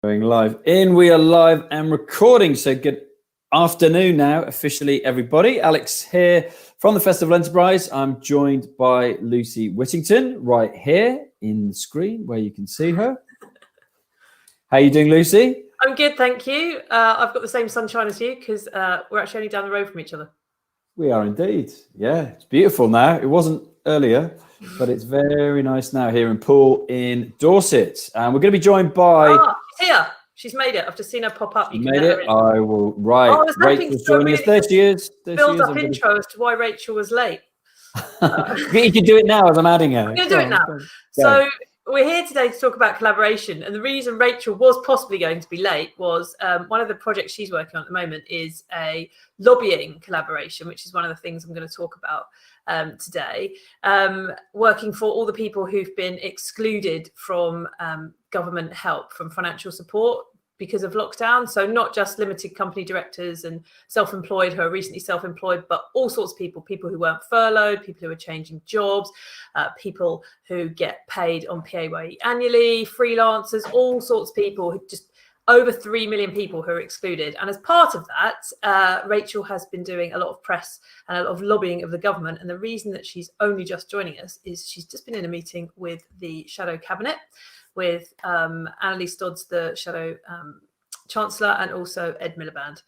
Going live. We are live and recording. So good afternoon now, officially, everybody. Alex here from the Festival Enterprise. I'm joined by Lucy Whittington right here in the screen where you can see her. How are you doing, Lucy? I'm good, thank you. I've got the same sunshine as you because we're actually only down the road from each other. We are indeed. Yeah, it's beautiful now. It wasn't earlier, but it's very nice now here in Poole in Dorset. And we're going to be joined by... she's here. She's made it. I've just seen her pop up. You can made it? I will... Right. Rachel's joining us. There she is. Build-up intro as to why Rachel was late. You can do it now as I'm adding her. I'm going to do it now. So we're here today to talk about collaboration. And the reason Rachel was possibly going to be late was one of the projects she's working on at the moment is a lobbying collaboration, which is one of the things I'm going to talk about today, working for all the people who've been excluded from government help, from financial support because of lockdown. So not just limited company directors and self-employed who are recently self-employed, but all sorts of people who weren't furloughed, people who are changing jobs, people who get paid on PAYE annually, freelancers, all sorts of people who just over 3 million people who are excluded. And as part of that, Rachel has been doing a lot of press and a lot of lobbying of the government. And the reason that she's only just joining us is she's just been in a meeting with the Shadow Cabinet, with Annalise Dodds, the Shadow Chancellor, and also Ed Miliband,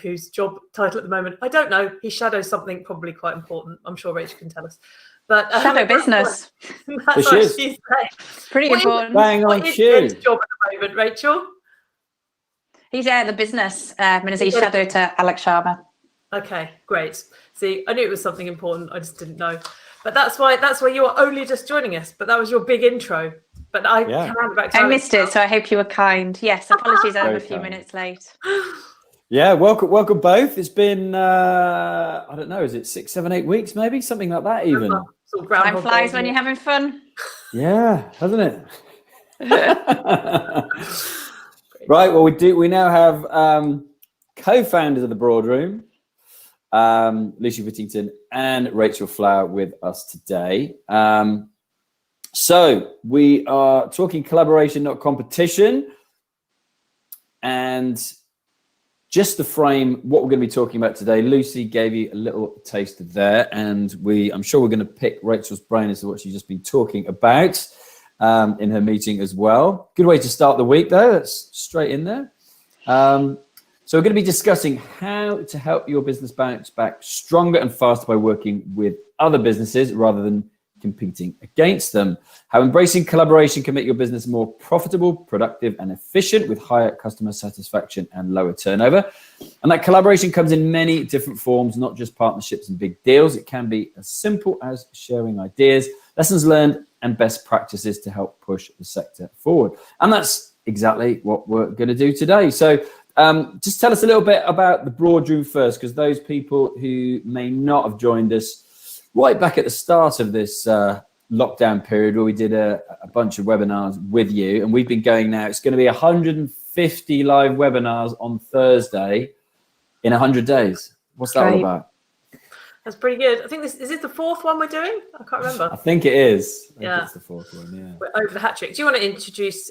whose job title at the moment, I don't know. He shadows something probably quite important. I'm sure Rachel can tell us. But shadow business. That's what she's saying. Pretty important. Bang on cue. Ed's job at the moment, Rachel? He's the business minister. He's shadow to Alex Sharma. Okay, great. See, I knew it was something important. I just didn't know. But that's why you are only just joining us. But that was your big intro. But I missed it, so I hope you were kind. Yes, apologies, I'm a few minutes late. Yeah, welcome both. It's been I don't know, is it 6, 7, 8 weeks, maybe something like that even. Time flies when you're having fun. Yeah, hasn't it? Right. Well, we now have co-founders of the Broadroom, Lucy Whittington and Rachel Flower, with us today. So we are talking collaboration, not competition. And just to frame what we're going to be talking about today, Lucy gave you a little taste of there, and I'm sure we're going to pick Rachel's brain as to what she's just been talking about in her meeting as well. Good way to start the week, though. That's straight in there. So we're going to be discussing how to help your business bounce back stronger and faster by working with other businesses rather than competing against them. How embracing collaboration can make your business more profitable, productive, and efficient with higher customer satisfaction and lower turnover. And that collaboration comes in many different forms, not just partnerships and big deals. It can be as simple as sharing ideas, lessons learned, and best practices to help push the sector forward. And that's exactly what we're going to do today. So just tell us a little bit about the Broadroom first, because those people who may not have joined us right back at the start of this lockdown period, where we did a bunch of webinars with you, and we've been going now. It's going to be 150 live webinars on Thursday in 100 days. What's that all about? That's pretty good. I think is it the fourth one we're doing? I can't remember. I think it is. I think it's the fourth one, yeah. We're over the hat trick. Do you want to introduce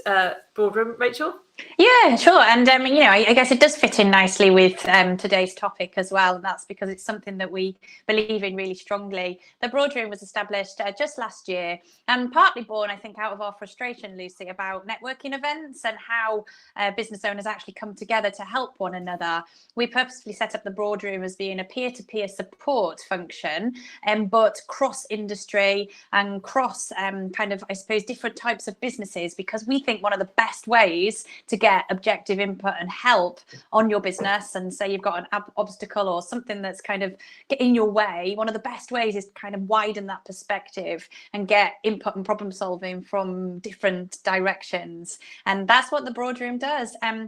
Broadroom, Rachel? Yeah, sure. And, I guess it does fit in nicely with today's topic as well. And that's because it's something that we believe in really strongly. The Broadroom was established just last year, and partly born, I think, out of our frustration, Lucy, about networking events and how business owners actually come together to help one another. We purposefully set up the Broadroom as being a peer-to-peer support function, but cross-industry and cross different types of businesses, because we think one of the best ways to get objective input and help on your business, and say you've got an obstacle or something that's kind of in your way, one of the best ways is to kind of widen that perspective and get input and problem solving from different directions. And that's what the Broadroom does. A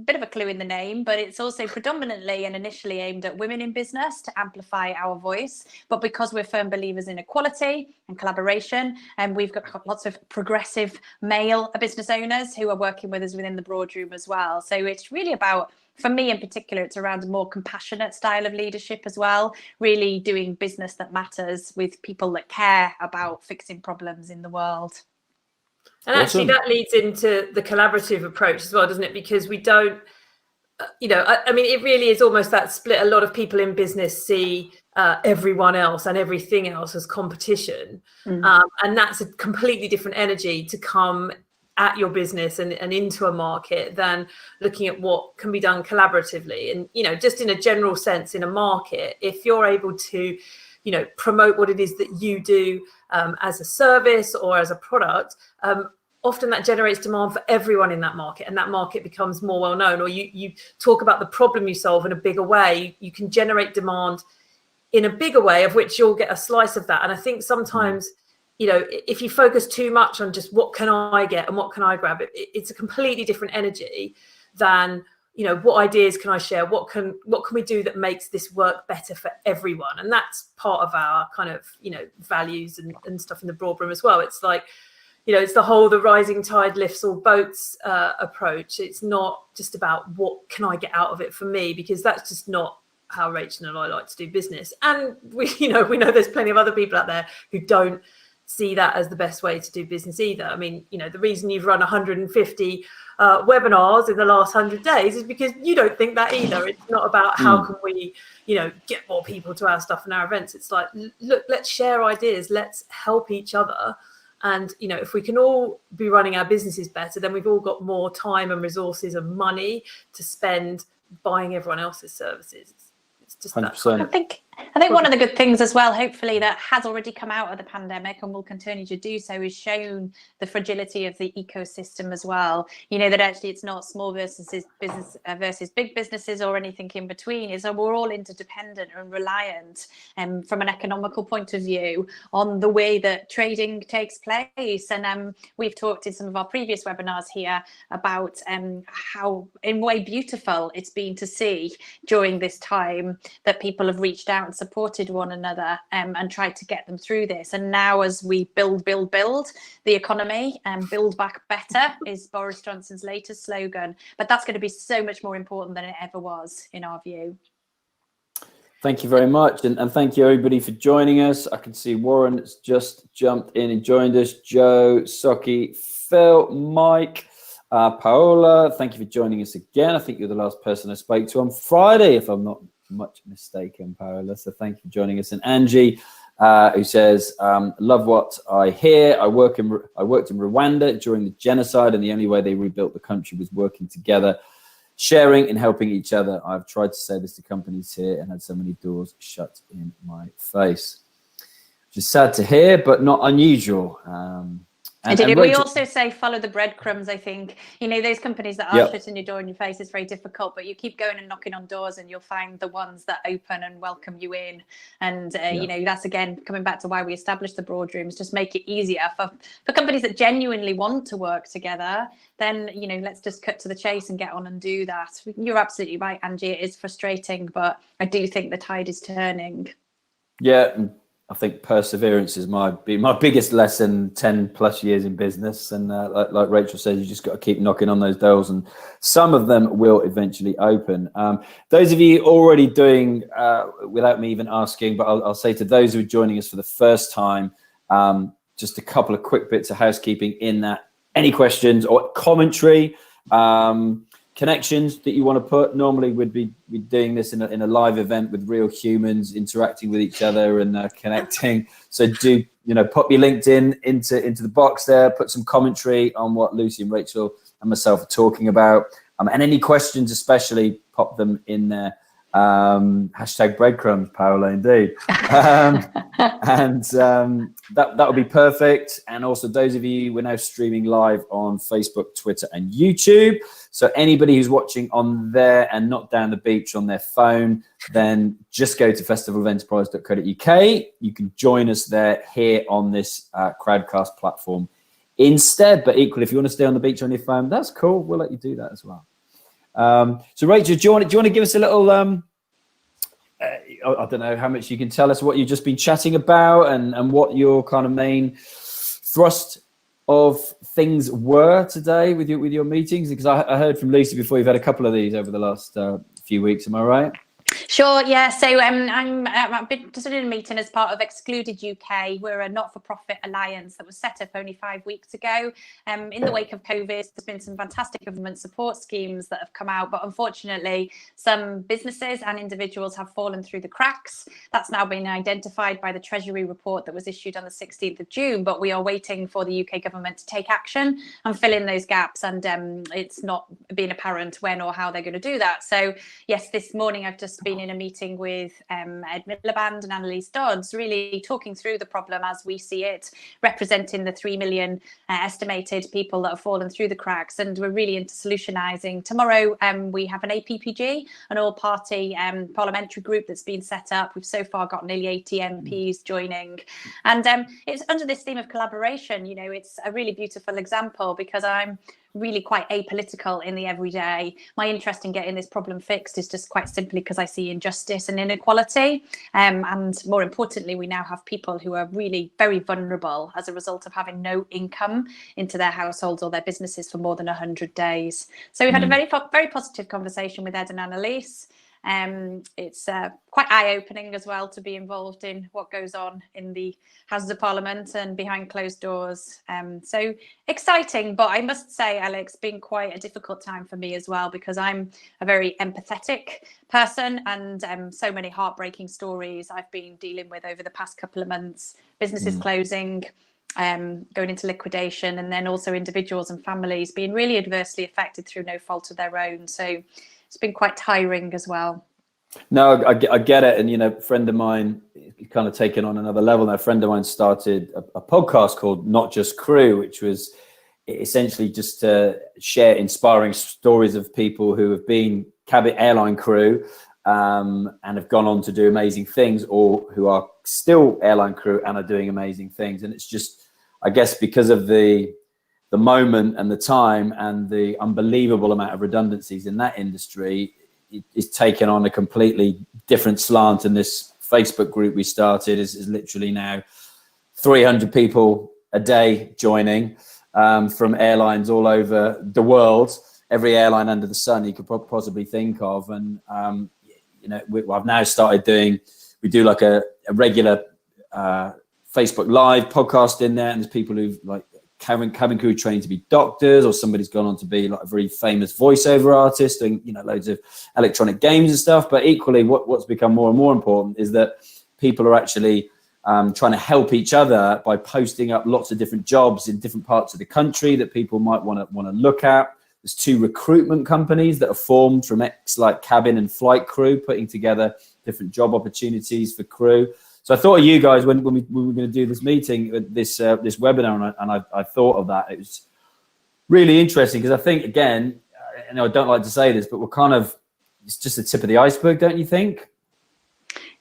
bit of a clue in the name, but it's also predominantly and initially aimed at women in business to amplify our voice. But because we're firm believers in equality and collaboration, and we've got lots of progressive male business owners who are working with us within the Broadroom as well. So it's really about, for me in particular, it's around a more compassionate style of leadership as well, really doing business that matters with people that care about fixing problems in the world. And actually that leads into the collaborative approach as well, doesn't it? Because we don't, I mean, it really is almost that split. A lot of people in business see everyone else and everything else as competition. And that's a completely different energy to come at your business and into a market than looking at what can be done collaboratively. And, just in a general sense, in a market, if you're able to, promote what it is that you do as a service or as a product, often that generates demand for everyone in that market, and that market becomes more well known. Or you talk about the problem you solve in a bigger way, you can generate demand in a bigger way, of which you'll get a slice of that. And I think sometimes, if you focus too much on just what can I get and what can I grab, it's a completely different energy than, what ideas can I share? What can we do that makes this work better for everyone? And that's part of our kind of, values and stuff in the Broadroom as well. It's like, it's the rising tide lifts all boats approach. It's not just about what can I get out of it for me, because that's just not how Rachel and I like to do business. And we know there's plenty of other people out there who don't see that as the best way to do business either. I mean, the reason you've run 150 webinars in the last 100 days is because you don't think that either. It's not about how can we, get more people to our stuff and our events. It's like, look, let's share ideas. Let's help each other. And, if we can all be running our businesses better, then we've all got more time and resources and money to spend buying everyone else's services. It's just 100%. I think one of the good things as well, hopefully, that has already come out of the pandemic and will continue to do so, is shown the fragility of the ecosystem as well. That actually it's not small businesses versus big businesses or anything in between. Is we're all interdependent and reliant from an economical point of view on the way that trading takes place. And we've talked in some of our previous webinars here about how in a way beautiful it's been to see during this time that people have reached out and supported one another and tried to get them through this. And now, as we build the economy and build back better is Boris Johnson's latest slogan. But that's going to be so much more important than it ever was, in our view. Thank you very much. And thank you, everybody, for joining us. I can see Warren has just jumped in and joined us. Joe, Socky, Phil, Mike, Paola, thank you for joining us again. I think you're the last person I spoke to on Friday, if I'm not much mistaken, Paola. So thank you for joining us. And Angie, who says, love what I hear. I worked in Rwanda during the genocide, and the only way they rebuilt the country was working together, sharing and helping each other. I've tried to say this to companies here and had so many doors shut in my face. Which is sad to hear, but not unusual. We also say follow the breadcrumbs. I think those companies that are shutting your door in your face is very difficult, but you keep going and knocking on doors and you'll find the ones that open and welcome you in. And that's again coming back to why we established the Broadrooms, just make it easier for companies that genuinely want to work together. Then let's just cut to the chase and get on and do that. You're absolutely right, Angie. It is frustrating, but I do think the tide is turning. Yeah. I think perseverance is my biggest lesson, 10 plus years in business. And like Rachel says, you just got to keep knocking on those doors and some of them will eventually open. Those of you already doing, without me even asking, but I'll say to those who are joining us for the first time, just a couple of quick bits of housekeeping in that. Any questions or commentary, connections that you want to put? Normally we'd be doing this in a live event with real humans interacting with each other and connecting. So do pop your LinkedIn into the box there, put some commentary on what Lucy and Rachel and myself are talking about, and any questions especially, pop them in there. Hashtag breadcrumbs, Paola, indeed. And that would be perfect. And also those of you, we're now streaming live on Facebook, Twitter and YouTube. So anybody who's watching on there and not down the beach on their phone, then just go to festivalofenterprise.co.uk. You can join us there here on this Crowdcast platform instead. But equally, if you want to stay on the beach on your phone, that's cool. We'll let you do that as well. So Rachel, do you want to give us a little, I don't know how much you can tell us what you've just been chatting about and what your kind of main thrust of things were today with your meetings? Because I heard from Lucy before you've had a couple of these over the last few weeks. Am I right? Sure, yeah. So I've been just in a meeting as part of Excluded UK. We're a not-for-profit alliance that was set up only 5 weeks ago. In the wake of COVID, there's been some fantastic government support schemes that have come out, but unfortunately, some businesses and individuals have fallen through the cracks. That's now been identified by the Treasury report that was issued on the 16th of June, but we are waiting for the UK government to take action and fill in those gaps, and it's not been apparent when or how they're going to do that. So yes, this morning I've just been in a meeting with Ed Miliband and Annalise Dodds, really talking through the problem as we see it, representing the 3 million estimated people that have fallen through the cracks, and we're really into solutionising. Tomorrow we have an APPG, an all-party parliamentary group that's been set up. We've so far got nearly 80 MPs joining, and it's under this theme of collaboration. You know, it's a really beautiful example because I'm really quite apolitical in the everyday. My interest in getting this problem fixed is just quite simply because I see injustice and inequality. And more importantly, we now have people who are really very vulnerable as a result of having no income into their households or their businesses for more than 100 days. So we've had a very positive conversation with Ed and Annalise. It's quite eye-opening as well to be involved in what goes on in the Houses of Parliament and behind closed doors. So exciting, but I must say, Alex, been quite a difficult time for me as well, because I'm a very empathetic person, and so many heartbreaking stories I've been dealing with over the past couple of months. Businesses closing, going into liquidation, and then also individuals and families being really adversely affected through no fault of their own. So it's been quite tiring as well. No, I get it. And, you know, a friend of mine, kind of taken on another level now, a friend of mine started a podcast called Not Just Crew, which was essentially just to share inspiring stories of people who have been cabin airline crew and have gone on to do amazing things, or who are still airline crew and are doing amazing things. And it's just, I guess, because of the moment and the time and the unbelievable amount of redundancies in that industry, is taken on a completely different slant. And this Facebook group we started is literally now 300 people a day joining from airlines all over the world, every airline under the sun you could possibly think of. And you know, I've now started we do like a regular Facebook Live podcast in there, and there's people who've like cabin crew training to be doctors, or somebody's gone on to be like a very famous voiceover artist and, you know, loads of electronic games and stuff. But equally, what's become more and more important is that people are actually trying to help each other by posting up lots of different jobs in different parts of the country that people might want to look at. There's 2 recruitment companies that are formed from like cabin and flight crew, putting together different job opportunities for crew. So I thought of you guys when we were going to do this meeting, this webinar, and I thought of that. It was really interesting because I think, again, I know I don't like to say this, but it's just the tip of the iceberg, don't you think?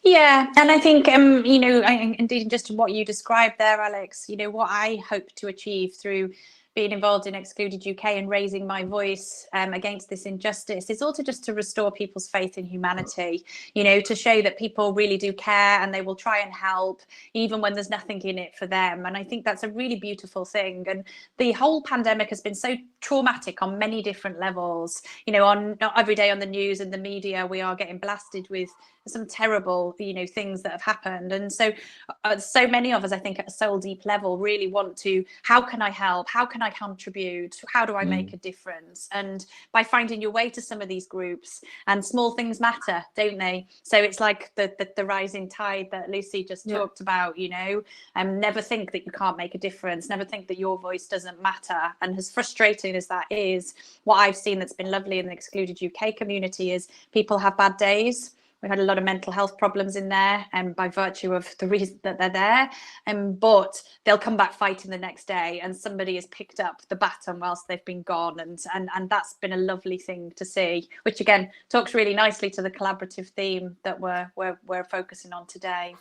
Yeah, and I think, you know, indeed, just what you described there, Alex, you know, what I hope to achieve through being involved in Excluded UK and raising my voice against this injustice is also just to restore people's faith in humanity, you know, to show that people really do care and they will try and help even when there's nothing in it for them. And I think that's a really beautiful thing. And the whole pandemic has been so traumatic on many different levels. You know, not every day on the news and the media, we are getting blasted with some terrible, you know, things that have happened. And so so many of us, I think, at a soul deep level really want to, how can I help? How can I contribute? How do I make a difference? And by finding your way to some of these groups, and small things matter, don't they? So it's like the rising tide that Lucy just talked about, you know, never think that you can't make a difference, never think that your voice doesn't matter. And as frustrating as that is, what I've seen that's been lovely in the Excluded UK community is people have bad days. We've had a lot of mental health problems in there, by virtue of the reason that they're there. But they'll come back fighting the next day, and somebody has picked up the baton whilst they've been gone. And that's been a lovely thing to see, which again talks really nicely to the collaborative theme that we're focusing on today.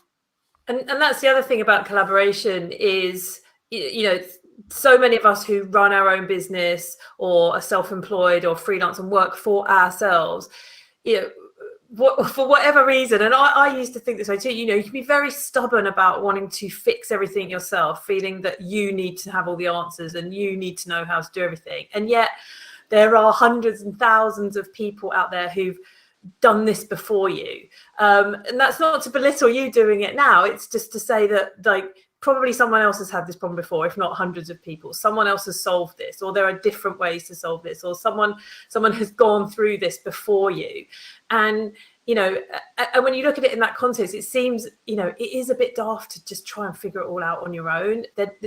And that's the other thing about collaboration is, you know, so many of us who run our own business or are self-employed or freelance and work for ourselves, you know, for whatever reason, and I used to think this way too, you know, you can be very stubborn about wanting to fix everything yourself, feeling that you need to have all the answers and you need to know how to do everything. And yet there are hundreds and thousands of people out there who've done this before you. And that's not to belittle you doing it now. It's just to say that, like, probably someone else has had this problem before, if not hundreds of people. Someone else has solved this, or there are different ways to solve this, or someone has gone through this before you. And you know, and when you look at it in that context, it seems, you know, it is a bit daft to just try and figure it all out on your own.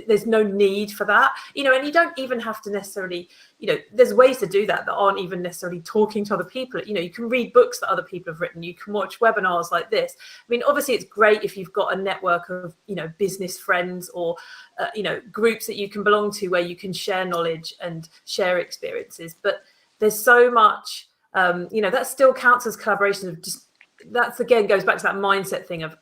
There's no need for that, you know, and you don't even have to necessarily, you know, there's ways to do that aren't even necessarily talking to other people. You know, you can read books that other people have written, you can watch webinars like this. I mean, obviously it's great if you've got a network of, you know, business friends or, you know, groups that you can belong to where you can share knowledge and share experiences. But there's so much, you know, that still counts as collaboration. Of just, that's again goes back to that mindset thing of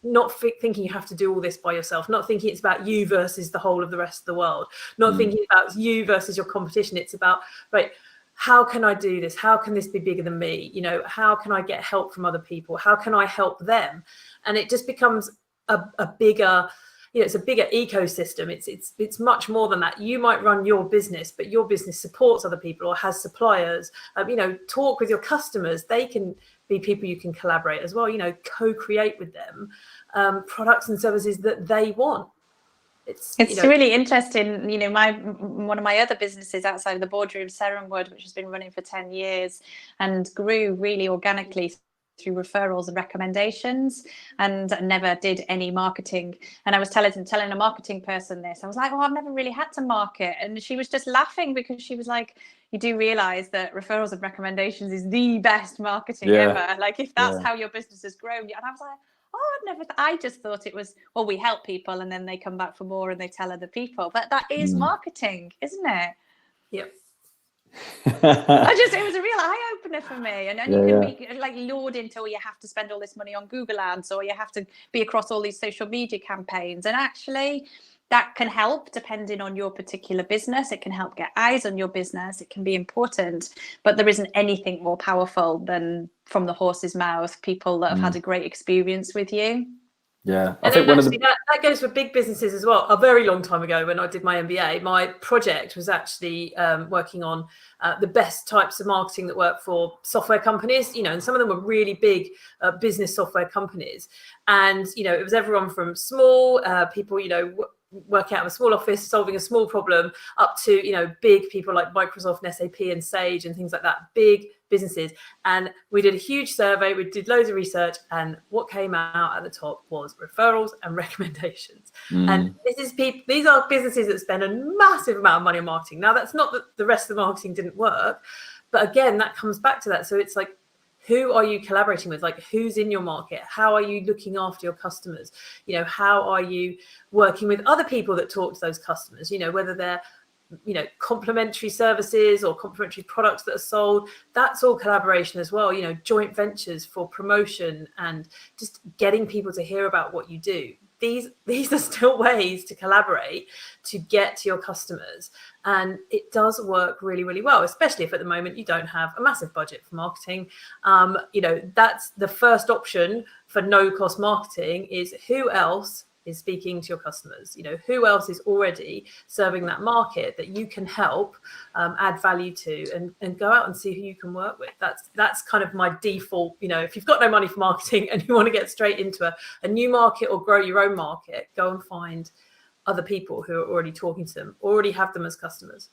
not thinking you have to do all this by yourself, not thinking it's about you versus the whole of the rest of the world, not thinking about you versus your competition. It's about, right, how can I do this? How can this be bigger than me? You know, how can I get help from other people? How can I help them? And it just becomes a bigger, you know, it's a bigger ecosystem. It's much more than that. You might run your business, but your business supports other people or has suppliers. You know, talk with your customers. They can be people you can collaborate as well. You know, co-create with them products and services that they want. It's you know, really interesting. You know, one of my other businesses outside of the Boardroom, Serenwood, which has been running for 10 years and grew really organically through referrals and recommendations, and never did any marketing. And I was telling a marketing person this. I was like, oh, I've never really had to market. And she was just laughing because she was like, you do realize that referrals and recommendations is the best marketing ever. Like, if that's how your business has grown. And I was like, oh, I just thought it was, well, we help people and then they come back for more and they tell other people. But that is marketing, isn't it? Yep. It was a real eye opener for me. And then you can be like lured into, you have to spend all this money on Google ads, or you have to be across all these social media campaigns. And actually that can help depending on your particular business. It can help get eyes on your business. It can be important, but there isn't anything more powerful than from the horse's mouth, people that have had a great experience with you. Yeah, I think that goes for big businesses as well. A very long time ago, when I did my MBA, my project was actually working on the best types of marketing that work for software companies. You know, and some of them were really big business software companies, and you know, it was everyone from small people, you know, working out of a small office, solving a small problem, up to, you know, big people like Microsoft and SAP and Sage and things like that, big businesses. And we did a huge survey, we did loads of research, and what came out at the top was referrals and recommendations. And these are businesses that spend a massive amount of money on marketing. Now, that's not that the rest of the marketing didn't work, but again, that comes back to that. So it's like, who are you collaborating with? Like, who's in your market? How are you looking after your customers? You know, how are you working with other people that talk to those customers? You know, whether they're, you know, complementary services or complementary products that are sold, that's all collaboration as well. You know, joint ventures for promotion and just getting people to hear about what you do. These are still ways to collaborate to get to your customers. And it does work really, really well, especially if at the moment you don't have a massive budget for marketing. You know, that's the first option for no cost marketing, is who else is speaking to your customers? You know, who else is already serving that market that you can help add value to, and go out and see who you can work with. That's kind of my default. You know, if you've got no money for marketing and you want to get straight into a new market or grow your own market, go and find other people who are already talking to them, already have them as customers.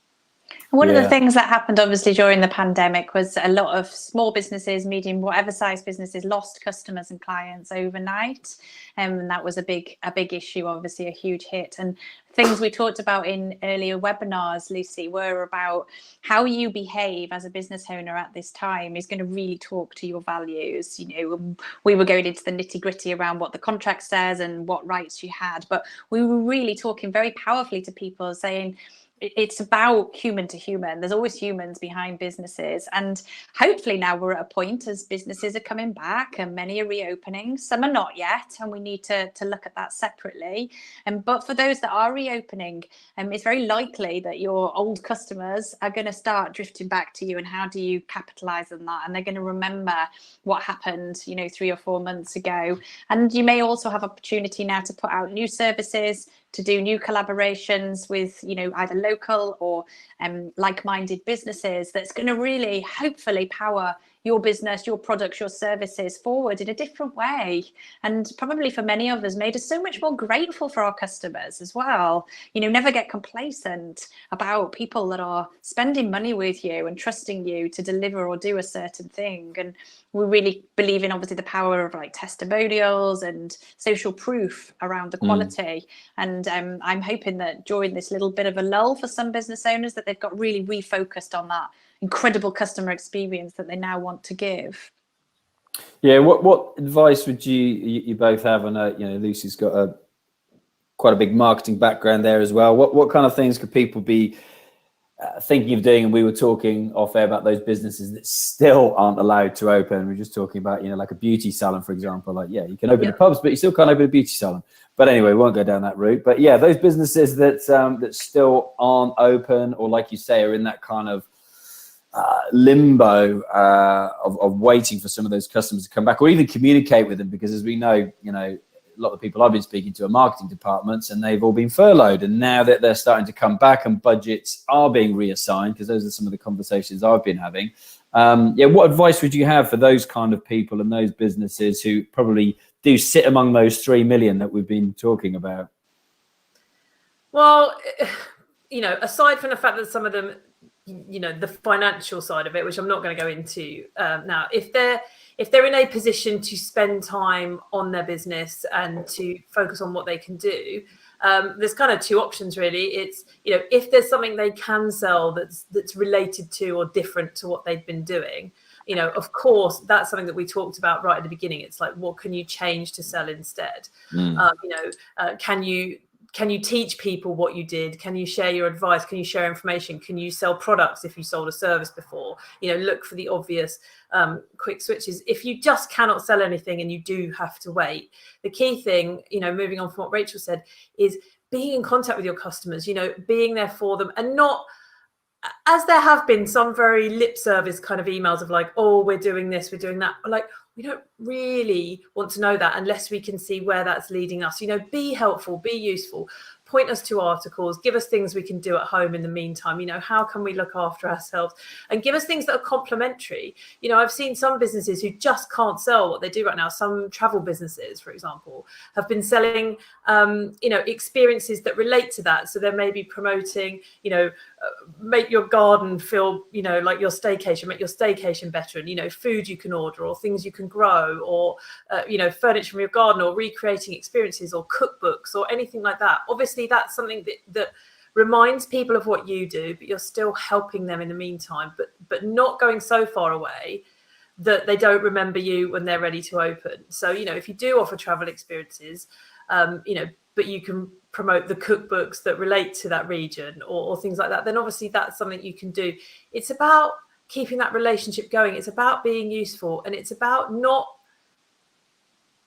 One of the things that happened obviously during the pandemic was a lot of small businesses, medium, whatever size businesses, lost customers and clients overnight. And that was a big issue, obviously a huge hit. And things we talked about in earlier webinars, Lucy, were about how you behave as a business owner at this time is going to really talk to your values. You know, we were going into the nitty gritty around what the contract says and what rights you had, but we were really talking very powerfully to people, saying, it's about human to human. There's always humans behind businesses. And hopefully now we're at a point as businesses are coming back and many are reopening. Some are not yet, and we need to look at that separately. But for those that are reopening, it's very likely that your old customers are going to start drifting back to you. And how do you capitalize on that? And they're going to remember what happened, you know, 3 or 4 months ago. And you may also have opportunity now to put out new services, to do new collaborations with, you know, either local or like-minded businesses, that's going to really hopefully power your business, your products, your services forward in a different way. And probably for many of us made us so much more grateful for our customers as well. You know, never get complacent about people that are spending money with you and trusting you to deliver or do a certain thing. And we really believe in obviously the power of like testimonials and social proof around the quality. And I'm hoping that during this little bit of a lull for some business owners, that they've got really refocused on that incredible customer experience that they now want to give. Yeah, what advice would you both have? I know, you know, Lucy's got quite a big marketing background there as well. What kind of things could people be thinking of doing? And we were talking off air about those businesses that still aren't allowed to open. We're just talking about, you know, like a beauty salon, for example. Like, yeah, you can open the pubs, but you still can't open a beauty salon. But anyway, we won't go down that route. But yeah, those businesses that that still aren't open, or like you say, are in that kind of limbo of waiting for some of those customers to come back, or even communicate with them, because as we know, you know, a lot of people I've been speaking to are marketing departments, and they've all been furloughed. And now that they're starting to come back and budgets are being reassigned, because those are some of the conversations I've been having. Yeah, what advice would you have for those kind of people and those businesses who probably do sit among those 3 million that we've been talking about? Well, you know, aside from the fact that some of them, you know, the financial side of it, which I'm not going to go into now, if they're in a position to spend time on their business and to focus on what they can do, there's kind of two options really. It's, you know, if there's something they can sell that's related to or different to what they've been doing, you know, of course, that's something that we talked about right at the beginning. It's like, what can you change to sell instead? You know, can you teach people what you did? Can you share your advice? Can you share information? Can you sell products if you sold a service before? You know, look for the obvious quick switches. If you just cannot sell anything and you do have to wait, the key thing, you know, moving on from what Rachel said, is being in contact with your customers, you know, being there for them, and not, as there have been some very lip service kind of emails of like, oh, we're doing this, we're doing that. Like, we don't really want to know that unless we can see where that's leading us. You know, be helpful, be useful, point us to articles, give us things we can do at home in the meantime. You know, how can we look after ourselves, and give us things that are complementary. You know, I've seen some businesses who just can't sell what they do right now. Some travel businesses, for example, have been selling, you know, experiences that relate to that. So they may be promoting, you know, make your garden feel, you know, like your staycation, make your staycation better, and, you know, food you can order, or things you can grow, or, you know, furniture from your garden, or recreating experiences, or cookbooks, or anything like that. Obviously, that's something that reminds people of what you do, but you're still helping them in the meantime, but not going so far away that they don't remember you when they're ready to open. So, you know, if you do offer travel experiences, you know, but you can promote the cookbooks that relate to that region, or things like that, then obviously that's something you can do. It's about keeping that relationship going. It's about being useful, and it's about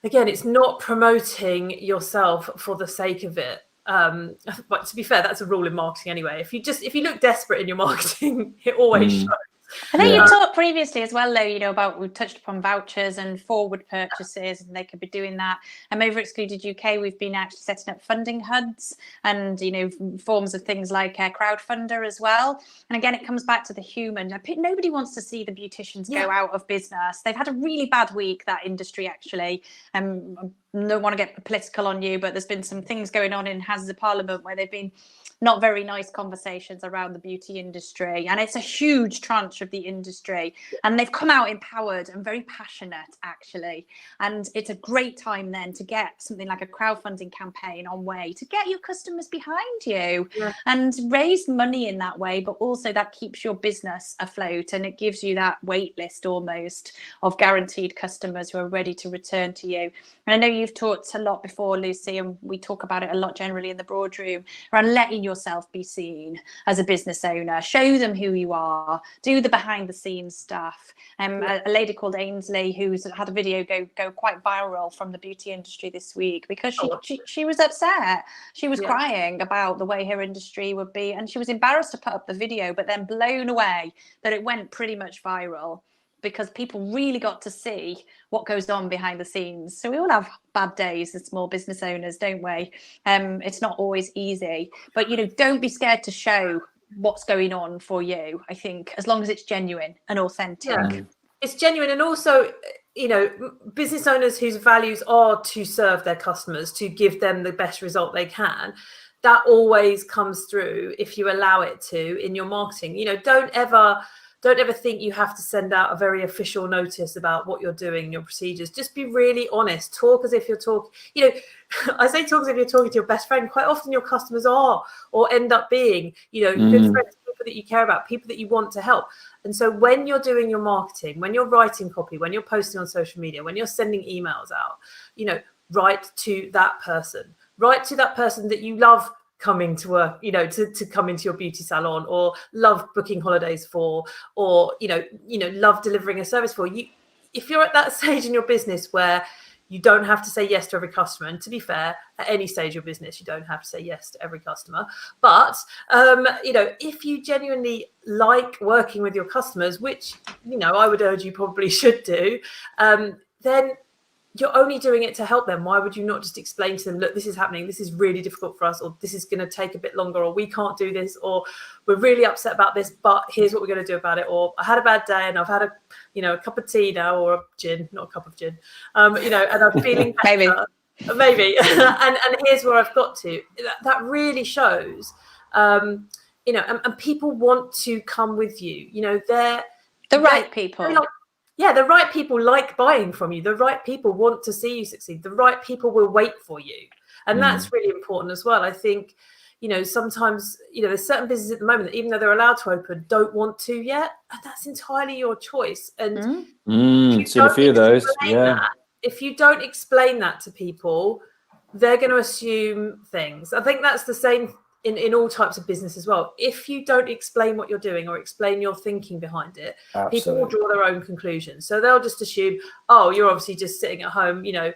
it's not promoting yourself for the sake of it. But to be fair, that's a rule in marketing anyway. If you look desperate in your marketing, it always shows. I think you talked previously as well, though, you know, about, we've touched upon vouchers and forward purchases, and they could be doing that. And over Excluded UK, we've been actually setting up funding hubs and, you know, forms of things like Crowdfunder as well. And again, it comes back to the human. Nobody wants to see the beauticians go out of business. They've had a really bad week, that industry, actually. I don't want to get political on you, but there's been some things going on in Houses of Parliament where they've been not very nice conversations around the beauty industry, and it's a huge tranche of the industry, and they've come out empowered and very passionate, actually. And it's a great time then to get something like a crowdfunding campaign on way, to get your customers behind you and raise money in that way, but also that keeps your business afloat, and it gives you that wait list almost of guaranteed customers who are ready to return to you. And I know you've talked a lot before, Lucy, and we talk about it a lot generally in the Broadroom, around letting yourself be seen as a business owner. Show them who you are, do the behind the scenes stuff. A lady called Ainsley, who's had a video go quite viral from the beauty industry this week, because she was upset. She was crying about the way her industry would be, and she was embarrassed to put up the video, but then blown away that it went pretty much viral, because people really got to see what goes on behind the scenes. So we all have bad days as small business owners, don't we? It's not always easy, but, you know, don't be scared to show what's going on for you. I think as long as it's genuine and authentic. it's genuine. And also, you know, business owners whose values are to serve their customers, to give them the best result they can, that always comes through if you allow it to in your marketing. You know, don't ever think you have to send out a very official notice about what you're doing, your procedures. Just be really honest. Talk as if you're talking, you know, I say talk as if you're talking to your best friend. Quite often your customers are, or end up being, you know, good friends, people that you care about, people that you want to help. And so when you're doing your marketing, when you're writing copy, when you're posting on social media, when you're sending emails out, you know, write to that person. Write to that person that you love coming to work, you know, to come into your beauty salon, or love booking holidays for, or, you know, love delivering a service for you. If you're at that stage in your business where you don't have to say yes to every customer, and to be fair, at any stage of your business, you don't have to say yes to every customer. But, you know, if you genuinely like working with your customers, which, you know, I would urge you probably should do, then you're only doing it to help them. Why would you not just explain to them, look, this is happening, this is really difficult for us, or this is going to take a bit longer, or we can't do this, or we're really upset about this, but here's what we're going to do about it, or I had a bad day and I've had a cup of tea now, or a gin, not a cup of gin, you know, and I'm feeling better. maybe and here's where I've got to. That really shows, you know, and people want to come with you. You know, they're the right people. Yeah, the right people like buying from you. The right people want to see you succeed. The right people will wait for you. And that's really important as well. I think, you know, sometimes, you know, there's certain businesses at the moment that, even though they're allowed to open, don't want to yet. And that's entirely your choice. And seen a few of those. Yeah. If you don't explain that to people, they're going to assume things. I think that's the same in all types of business as well. If you don't explain what you're doing or explain your thinking behind it, people will draw their own conclusions. So they'll just assume, oh, you're obviously just sitting at home, you know,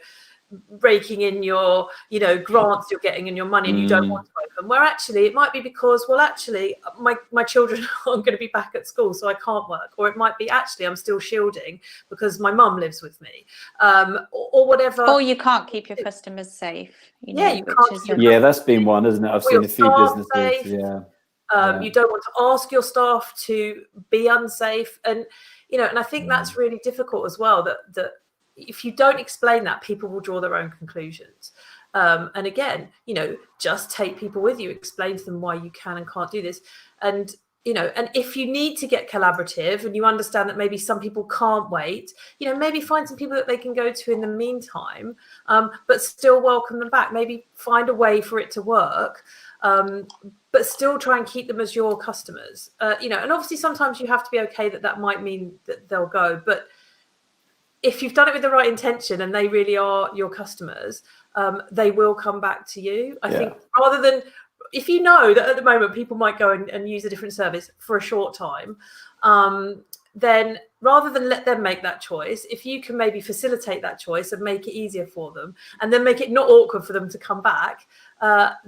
raking in your, you know, grants you're getting and your money, and you don't want to open. Where actually it might be because, well, actually my children aren't going to be back at school, so I can't work. Or it might be, actually, I'm still shielding because my mum lives with me, or whatever. Or you can't keep your customers safe. You know, you can't. Yeah, that's been one, isn't it? I've seen a few businesses. Safe. You don't want to ask your staff to be unsafe, and, you know, and I think that's really difficult as well. That if you don't explain that, people will draw their own conclusions. And again, you know, just take people with you, explain to them why you can and can't do this. And, you know, and if you need to get collaborative and you understand that maybe some people can't wait, you know, maybe find some people that they can go to in the meantime, but still welcome them back. Maybe find a way for it to work, but still try and keep them as your customers. You know, and obviously sometimes you have to be okay that might mean that they'll go, but if you've done it with the right intention and they really are your customers, they will come back to you. I think, rather than, if you know that at the moment people might go and use a different service for a short time, then rather than let them make that choice, if you can maybe facilitate that choice and make it easier for them, and then make it not awkward for them to come back,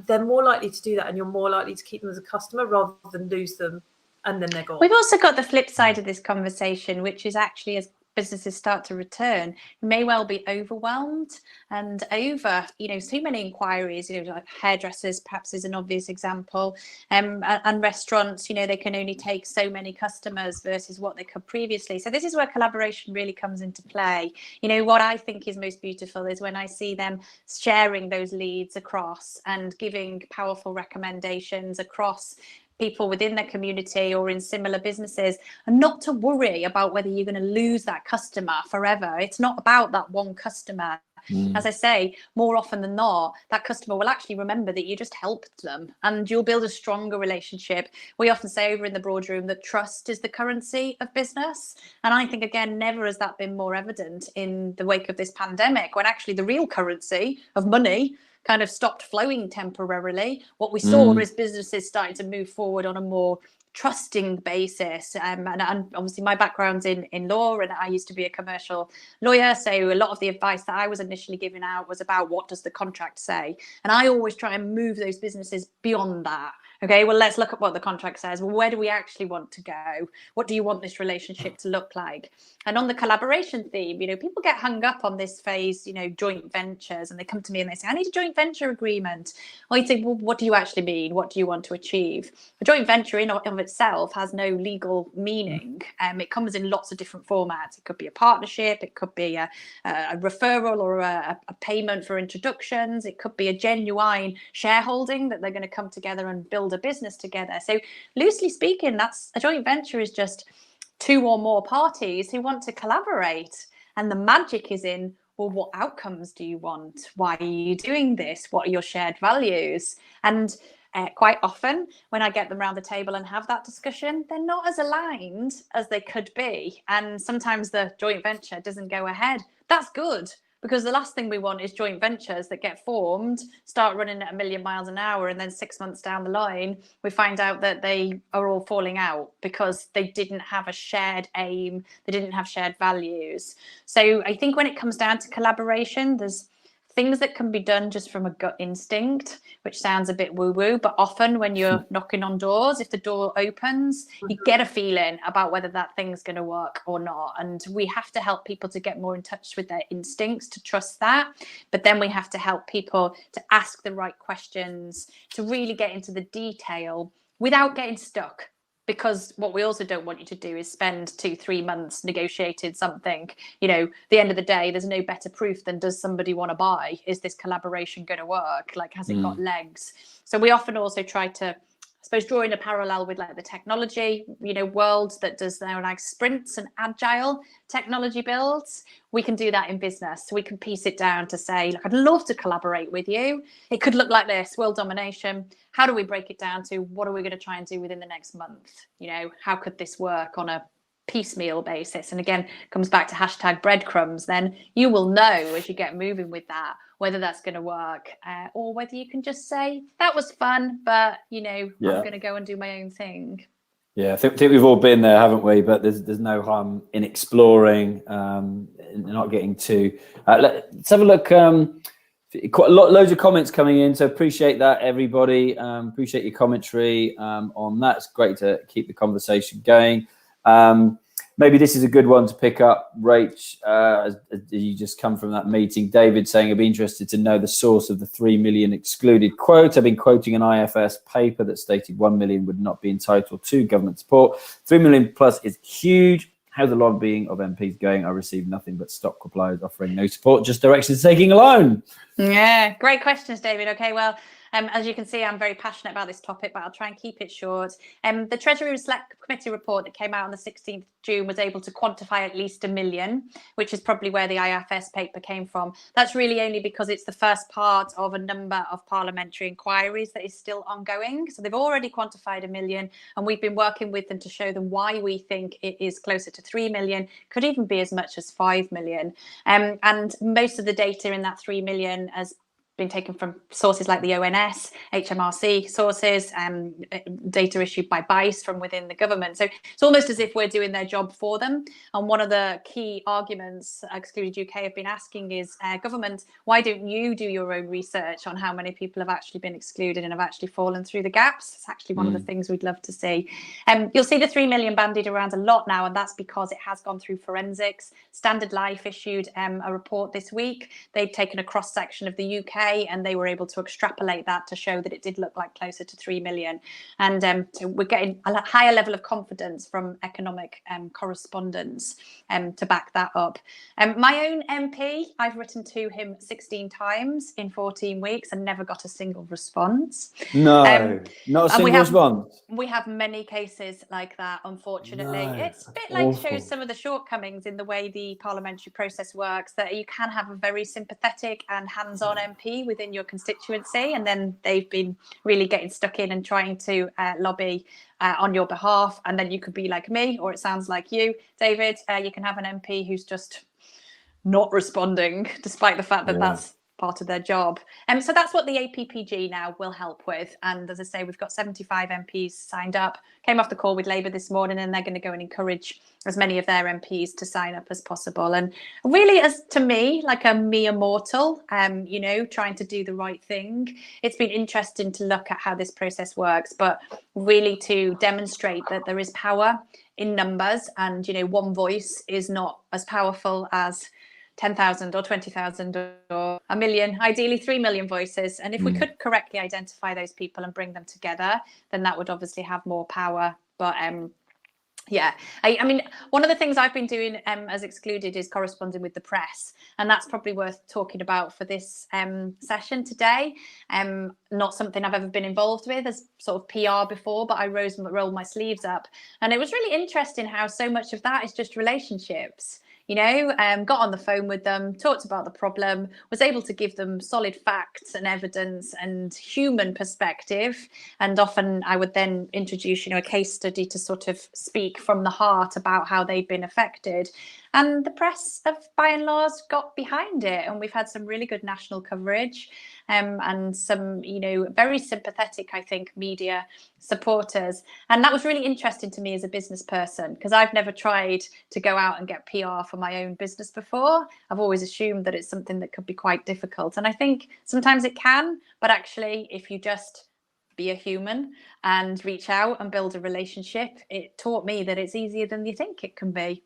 they're more likely to do that, and you're more likely to keep them as a customer rather than lose them and then they're gone. We've also got the flip side of this conversation, which is actually, as businesses start to return, you may well be overwhelmed and over, you know, so many inquiries, you know, like hairdressers perhaps is an obvious example, and restaurants, you know, they can only take so many customers versus what they could previously. So this is where collaboration really comes into play. You know, what I think is most beautiful is when I see them sharing those leads across and giving powerful recommendations across people within their community or in similar businesses, and not to worry about whether you're going to lose that customer forever. It's not about that one customer. As I say, more often than not, that customer will actually remember that you just helped them, and you'll build a stronger relationship. We often say over in the Broadroom that trust is the currency of business. And I think, again, never has that been more evident in the wake of this pandemic, when actually the real currency of money kind of stopped flowing temporarily. What we saw is businesses starting to move forward on a more trusting basis, and obviously my background's in law, and I used to be a commercial lawyer, so a lot of the advice that I was initially giving out was about what does the contract say, and I always try and move those businesses beyond that Okay, well, let's look at what the contract says. Well, where do we actually want to go? What do you want this relationship to look like? And on the collaboration theme, people get hung up on this phase, joint ventures, and they come to me and they say, I need a joint venture agreement. Or you think, well, what do you actually mean? What do you want to achieve? A joint venture in of itself has no legal meaning. It comes in lots of different formats. It could be a partnership. It could be a referral or a payment for introductions. It could be a genuine shareholding that they're going to come together and build a business together. So loosely speaking, that's a joint venture is just two or more parties who want to collaborate. And the magic is in, well, what outcomes do you want? Why are you doing this? What are your shared values? And quite often when I get them around the table and have that discussion, they're not as aligned as they could be. And sometimes the joint venture doesn't go ahead. That's good, because the last thing we want is joint ventures that get formed, start running at 1,000,000 miles an hour, and then 6 months down the line, we find out that they are all falling out because they didn't have a shared aim, they didn't have shared values. So I think when it comes down to collaboration, there's things that can be done just from a gut instinct, which sounds a bit woo-woo, but often when you're knocking on doors, if the door opens, you get a feeling about whether that thing's going to work or not. And we have to help people to get more in touch with their instincts, to trust that. But then we have to help people to ask the right questions, to really get into the detail without getting stuck. Because what we also don't want you to do is spend 2-3 months negotiating something. The end of the day, there's no better proof than, does somebody want to buy? Is this collaboration going to work? Like, has it got legs? So we often also try to, I suppose, draw in a parallel with like the technology, world that does their like sprints and agile technology builds. We can do that in business. So we can piece it down to say, look, I'd love to collaborate with you. It could look like this: world domination. How do we break it down to what are we going to try and do within the next month? How could this work on a piecemeal basis? And again, comes back to hashtag breadcrumbs. Then you will know as you get moving with that whether that's going to work, or whether you can just say, that was fun, but I'm going to go and do my own thing. Yeah, I think we've all been there, haven't we? But there's no harm in exploring, not getting too. Let's have a look. Loads of comments coming in, so appreciate that, everybody. Appreciate your commentary on that. It's great to keep the conversation going. Maybe this is a good one to pick up, Rach, as you just come from that meeting. David saying, I'd be interested to know the source of the 3 million excluded quote. I've been quoting an IFS paper that stated 1 million would not be entitled to government support. 3 million plus is huge. How's the lobbying of MPs going? I received nothing but stock replies offering no support, just directions taking a loan. Yeah, great questions, David. Okay, well, as you can see, I'm very passionate about this topic, but I'll try and keep it short. The Treasury Select Committee report that came out on the 16th of June was able to quantify at least 1 million, which is probably where the IFS paper came from. That's really only because it's the first part of a number of parliamentary inquiries that is still ongoing. So they've already quantified 1 million, and we've been working with them to show them why we think it is closer to 3 million, could even be as much as 5 million. And most of the data in that 3 million has been taken from sources like the ONS, HMRC sources, data issued by BICE from within the government. So it's almost as if we're doing their job for them. And one of the key arguments Excluded UK have been asking is, government, why don't you do your own research on how many people have actually been excluded and have actually fallen through the gaps? It's actually one of the things we'd love to see. You'll see the 3 million bandied around a lot now, and that's because it has gone through forensics. Standard Life issued a report this week. They'd taken a cross-section of the UK, and they were able to extrapolate that to show that it did look like closer to 3 million. And so we're getting a higher level of confidence from economic correspondence to back that up. My own MP, I've written to him 16 times in 14 weeks and never got a single response. No, not a single response. We have many cases like that, unfortunately. No, it's a bit like shows some of the shortcomings in the way the parliamentary process works, that you can have a very sympathetic and hands-on MP within your constituency, and then they've been really getting stuck in and trying to lobby on your behalf. And then you could be like me, or it sounds like you, David. You can have an MP who's just not responding, despite the fact that that's part of their job. So that's what the APPG now will help with. And as I say, we've got 75 MPs signed up. Came off the call with Labour this morning, and they're going to go and encourage as many of their MPs to sign up as possible. And really, as to me, like a mere mortal, you know, trying to do the right thing, it's been interesting to look at how this process works, but really to demonstrate that there is power in numbers, and, you know, one voice is not as powerful as 10,000 or 20,000 or a million, ideally 3 million voices. And if we could correctly identify those people and bring them together, then that would obviously have more power. But yeah, I mean, one of the things I've been doing as Excluded is corresponding with the press, and that's probably worth talking about for this session today. Not something I've ever been involved with as sort of PR before, but I rolled my sleeves up, and it was really interesting how so much of that is just relationships. You know, got on the phone with them, talked about the problem, was able to give them solid facts and evidence and human perspective. And often I would then introduce, you know, a case study to sort of speak from the heart about how they've been affected. And the press have, by and large, got behind it. And we've had some really good national coverage and some, you know, very sympathetic, I think, media supporters. And that was really interesting to me as a business person, because I've never tried to go out and get PR for my own business before. I've always assumed that it's something that could be quite difficult. And I think sometimes it can, but actually, if you just be a human and reach out and build a relationship, it taught me that it's easier than you think it can be.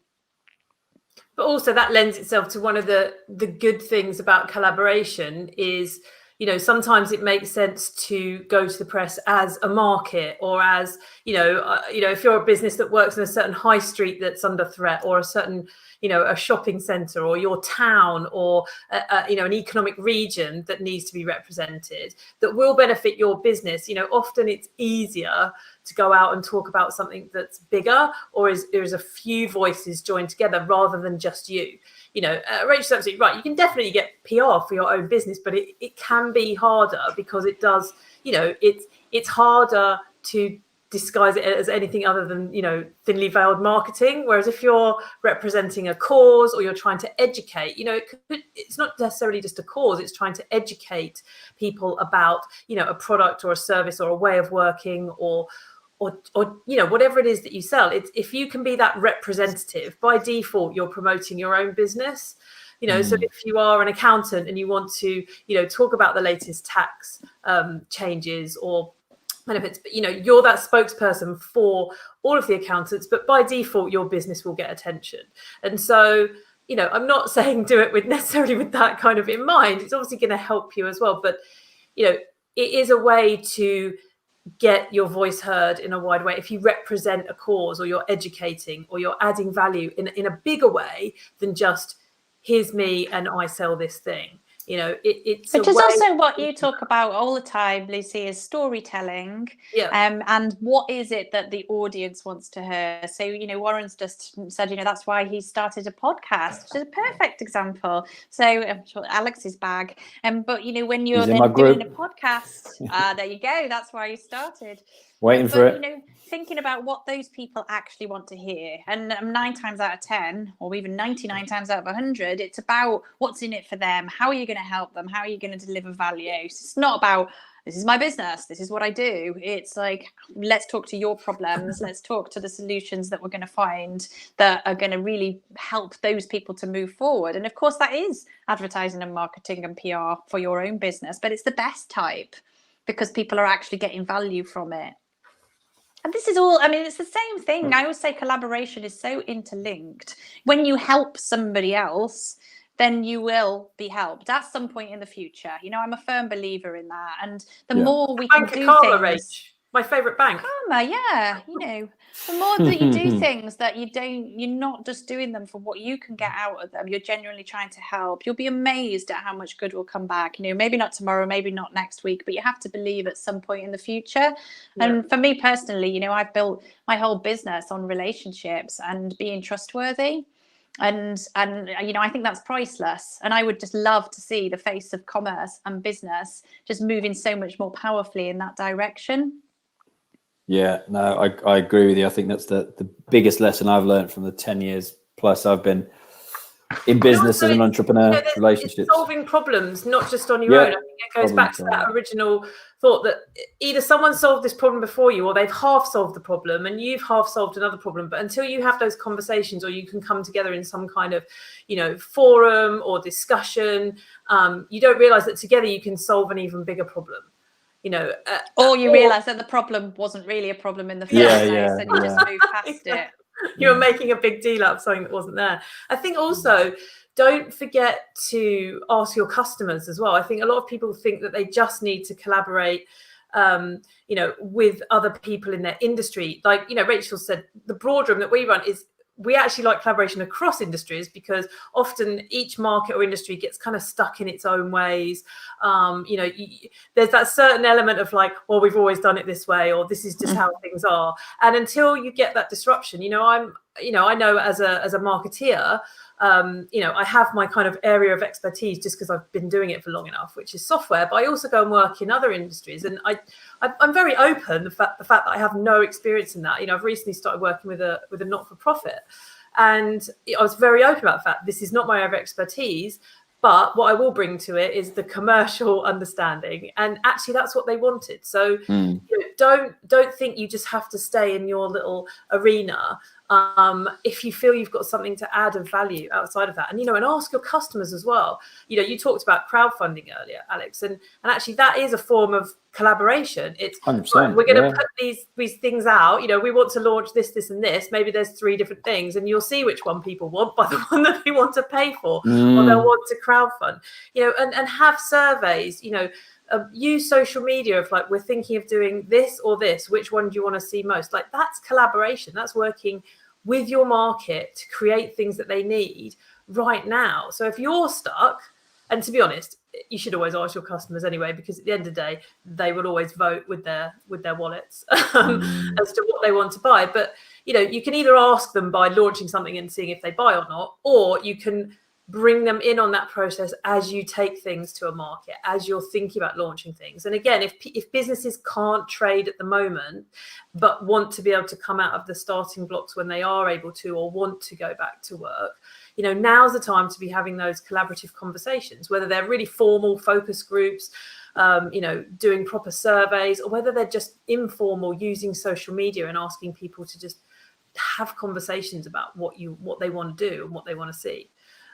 But also that lends itself to one of the good things about collaboration is, you know, sometimes it makes sense to go to the press as a market, or as, you know, if you're a business that works in a certain high street that's under threat, or a certain, you know, a shopping centre, or your town, or you know, an economic region that needs to be represented, that will benefit your business. You know, often it's easier to go out and talk about something that's bigger, or there's a few voices joined together rather than just you. You know, Rachel's absolutely right. You can definitely get PR for your own business, but it can be harder, because it does, you know, it's harder to disguise it as anything other than, you know, thinly veiled marketing. Whereas if you're representing a cause, or you're trying to educate, you know, it's not necessarily just a cause, it's trying to educate people about, you know, a product or a service or a way of working, or you know, whatever it is that you sell. It's, if you can be that representative, by default you're promoting your own business. You know, so if you are an accountant and you want to, you know, talk about the latest tax changes or benefits, but, you know, you're that spokesperson for all of the accountants, but by default your business will get attention. And so, you know, I'm not saying do it with necessarily with that kind of in mind. It's obviously going to help you as well, but, you know, it is a way to get your voice heard in a wide way if you represent a cause, or you're educating, or you're adding value in a bigger way than just here's me and I sell this thing. You know, it's which is also what you talk about all the time, Lucy, is storytelling. Yeah. And what is it that the audience wants to hear? So, you know, Warren's just said, you know, that's why he started a podcast, which is a perfect example. So I'm sure Alex's bag. But, you know, when you're then doing a podcast, there you go. That's why you started. Waiting for it. You know, thinking about what those people actually want to hear. And 9 times out of 10, or even 99 times out of 100, it's about what's in it for them. How are you going to help them? How are you going to deliver value? So it's not about, this is my business, this is what I do. It's like, let's talk to your problems. Let's talk to the solutions that we're going to find that are going to really help those people to move forward. And of course, that is advertising and marketing and PR for your own business, but it's the best type, because people are actually getting value from it. And this is all, I mean, it's the same thing. I always say collaboration is so interlinked. When you help somebody else, then you will be helped at some point in the future. You know, I'm a firm believer in that. And the more we can do things, my favorite bank. Karma, yeah. You know, the more that you do things that you're not just doing them for what you can get out of them, you're genuinely trying to help. You'll be amazed at how much good will come back. You know, maybe not tomorrow, maybe not next week, but you have to believe at some point in the future. Yeah. And for me personally, you know, I've built my whole business on relationships and being trustworthy. And you know, I think that's priceless. And I would just love to see the face of commerce and business just moving so much more powerfully in that direction. Yeah, no, I agree with you. I think that's the biggest lesson I've learned from the 10 years plus I've been in business as an entrepreneur, it's relationships. solving problems, not just on your own. I think it goes back to that original thought that either someone solved this problem before you, or they've half solved the problem and you've half solved another problem. But until you have those conversations, or you can come together in some kind of, forum or discussion, you don't realize that together you can solve an even bigger problem. Or you realize that the problem wasn't really a problem in the first place, and you just move past it. You're making a big deal out of something that wasn't there. I think also, don't forget to ask your customers as well. I think a lot of people think that they just need to collaborate, with other people in their industry. Like, Rachel said, the Broadroom that we run we actually like collaboration across industries, because often each market or industry gets kind of stuck in its own ways. There's that certain element of like, well, we've always done it this way, or this is just how things are. And until you get that disruption, I know as a marketeer, I have my kind of area of expertise just because I've been doing it for long enough, which is software. But I also go and work in other industries, and I'm very open. The fact that I have no experience in that. I've recently started working with a not-for-profit, and I was very open about the fact this is not my area of expertise. But what I will bring to it is the commercial understanding, and actually that's what they wanted. So don't think you just have to stay in your little arena. If you feel you've got something to add of value outside of that, and and ask your customers as well. You talked about crowdfunding earlier, Alex, and actually that is a form of collaboration. It's 100%, right, we're going to put these things out. We want to launch this and this. Maybe there's 3 different things, and you'll see which one people want by the one that they want to pay for, or they'll want to crowdfund. And have surveys. Use social media of like, we're thinking of doing this or this. Which one do you want to see most? Like, that's collaboration. That's working with your market to create things that they need right now. So if you're stuck, and to be honest, you should always ask your customers anyway, because at the end of the day, they will always vote with their wallets as to what they want to buy. But you can either ask them by launching something and seeing if they buy or not, or you can bring them in on that process as you take things to a market, as you're thinking about launching things. And again, if businesses can't trade at the moment, but want to be able to come out of the starting blocks when they are able to, or want to go back to work, now's the time to be having those collaborative conversations, whether they're really formal focus groups, doing proper surveys, or whether they're just informal, using social media and asking people to just have conversations about what they want to do and what they want to see.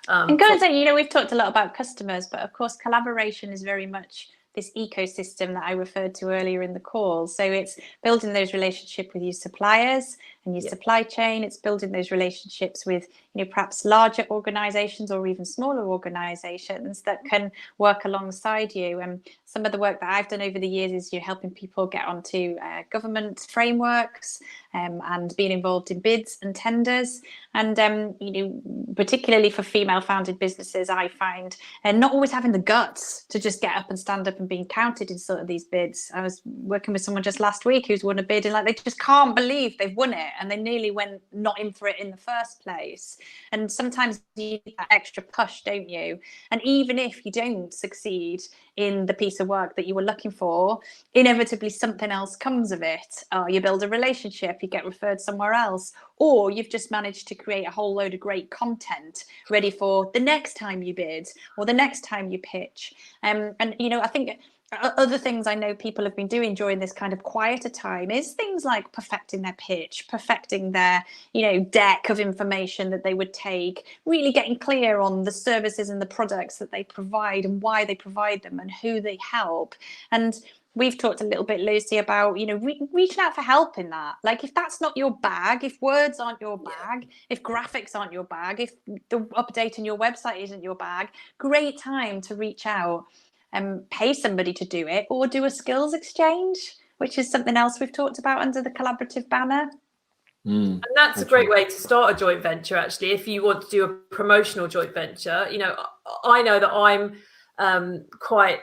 And going to say, we've talked a lot about customers, but of course, collaboration is very much this ecosystem that I referred to earlier in the call. So it's building those relationships with your suppliers and your supply chain. It's building those relationships with, perhaps larger organizations or even smaller organizations that can work alongside you. And some of the work that I've done over the years is you're helping people get onto government frameworks and being involved in bids and tenders. And, particularly for female founded businesses, I find not always having the guts to just get up and stand up and being counted in sort of these bids. I was working with someone just last week who's won a bid, and like, they just can't believe they've won it, and they nearly went not in for it in the first place. And sometimes you need that extra push, don't you? And even if you don't succeed in the piece of work that you were looking for, inevitably something else comes of it. You build a relationship, you get referred somewhere else, or you've just managed to create a whole load of great content ready for the next time you bid or the next time you pitch. And I think other things I know people have been doing during this kind of quieter time is things like perfecting their pitch, perfecting their, deck of information that they would take, really getting clear on the services and the products that they provide and why they provide them and who they help. And we've talked a little bit, Lucy, about, reaching out for help in that. Like, if that's not your bag, if words aren't your bag, if graphics aren't your bag, if the updating your website isn't your bag, great time to reach out and pay somebody to do it, or do a skills exchange, which is something else we've talked about under the collaborative banner. And that's a great way to start a joint venture, actually. If you want to do a promotional joint venture, I know that I'm quite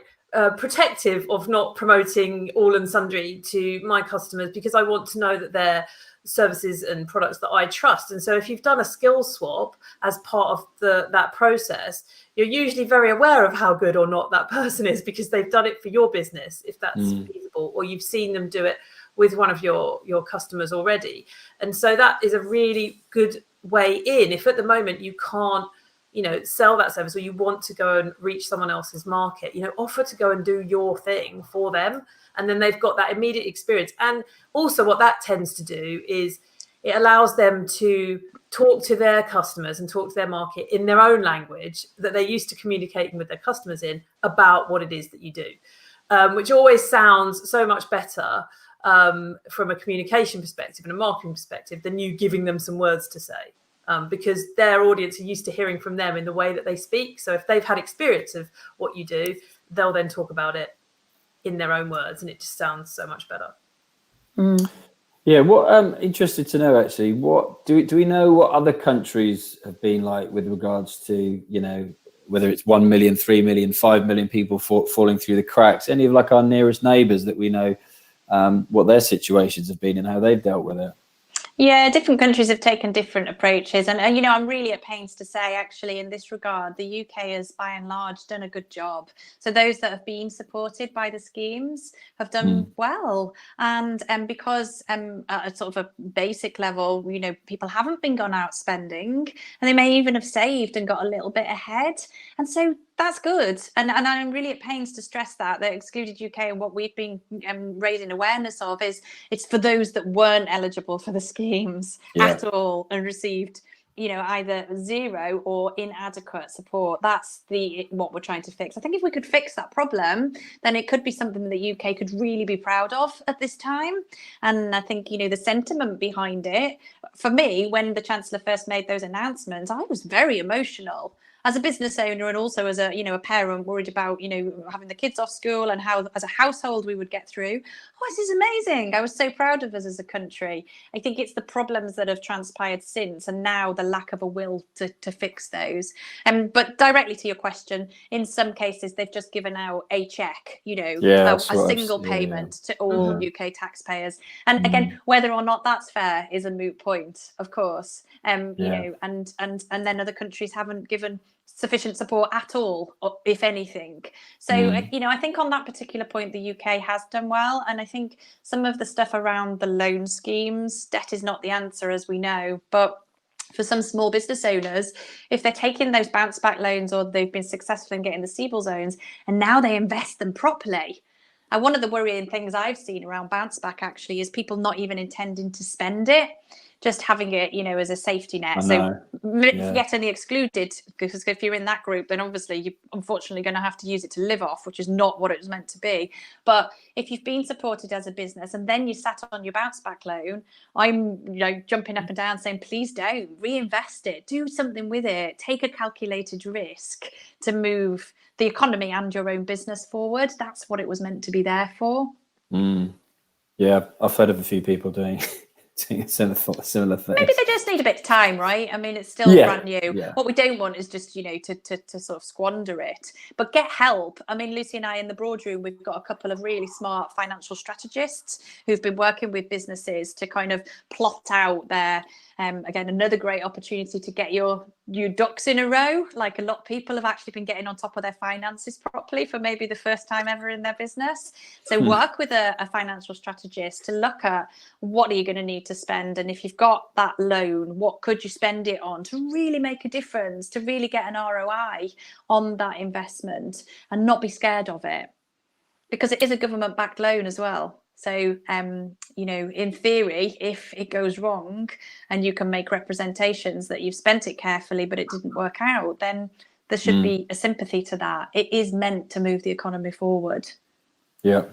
protective of not promoting all and sundry to my customers, because I want to know that they're services and products that I trust. And so if you've done a skill swap as part of that process, you're usually very aware of how good or not that person is, because they've done it for your business, if that's feasible, or you've seen them do it with one of your customers already. And so that is a really good way in. If at the moment you can't sell that service, or you want to go and reach someone else's market, offer to go and do your thing for them. And then they've got that immediate experience. And also what that tends to do is it allows them to talk to their customers and talk to their market in their own language that they're used to communicating with their customers in about what it is that you do, which always sounds so much better from a communication perspective and a marketing perspective than you giving them some words to say, because their audience are used to hearing from them in the way that they speak. So if they've had experience of what you do, they'll then talk about it in their own words, and it just sounds so much better. Yeah, what I'm interested to know actually, what do we know what other countries have been like with regards to, whether it's 1 million, 3 million, 5 million people falling through the cracks, any of like our nearest neighbours that we know, what their situations have been and how they've dealt with it? Yeah, different countries have taken different approaches. And I'm really at pains to say, actually, in this regard, the UK has, by and large, done a good job. So those that have been supported by the schemes have done well. And because at a sort of a basic level, people haven't been gone out spending, and they may even have saved and got a little bit ahead. And so that's good. And I'm really at pains to stress that Excluded UK and what we've been raising awareness of is it's for those that weren't eligible for the schemes at all and received, either zero or inadequate support. That's what we're trying to fix. I think if we could fix that problem, then it could be something that the UK could really be proud of at this time. And I think, the sentiment behind it, for me, when the Chancellor first made those announcements, I was very emotional. As a business owner and also as a parent worried about, having the kids off school and how as a household we would get through. Oh, this is amazing. I was so proud of us as a country. I think it's the problems that have transpired since and now the lack of a will to fix those. But directly to your question, in some cases, they've just given out a check, a single payment to all UK taxpayers. And again, whether or not that's fair is a moot point, of course. And then other countries haven't given sufficient support at all, if anything. So, I think on that particular point, the UK has done well. And I think some of the stuff around the loan schemes, debt is not the answer, as we know. But for some small business owners, if they're taking those bounce back loans or they've been successful in getting the CBILS zones and now they invest them properly. And one of the worrying things I've seen around bounce back actually is people not even intending to spend it, just having it, as a safety net. So forget any excluded, because if you're in that group, then obviously you're unfortunately going to have to use it to live off, which is not what it was meant to be. But if you've been supported as a business and then you sat on your bounce back loan, I'm jumping up and down saying, please don't reinvest it, do something with it, take a calculated risk to move the economy and your own business forward. That's what it was meant to be there for. Yeah, I've heard of a few people doing similar thing. Maybe they just need a bit of time, right? I mean, it's still brand new. Yeah. What we don't want is just, to sort of squander it. But get help. I mean, Lucy and I in the Broadroom, we've got a couple of really smart financial strategists who've been working with businesses to kind of plot out their, again, another great opportunity to get your ducks in a row. Like a lot of people have actually been getting on top of their finances properly for maybe the first time ever in their business. So work with a financial strategist to look at what are you going to need to spend, and if you've got that loan, what could you spend it on to really make a difference, to really get an ROI on that investment and not be scared of it, because it is a government backed loan as well. So, in theory, if it goes wrong and you can make representations that you've spent it carefully, but it didn't work out, then there should be a sympathy to that. It is meant to move the economy forward. Yeah.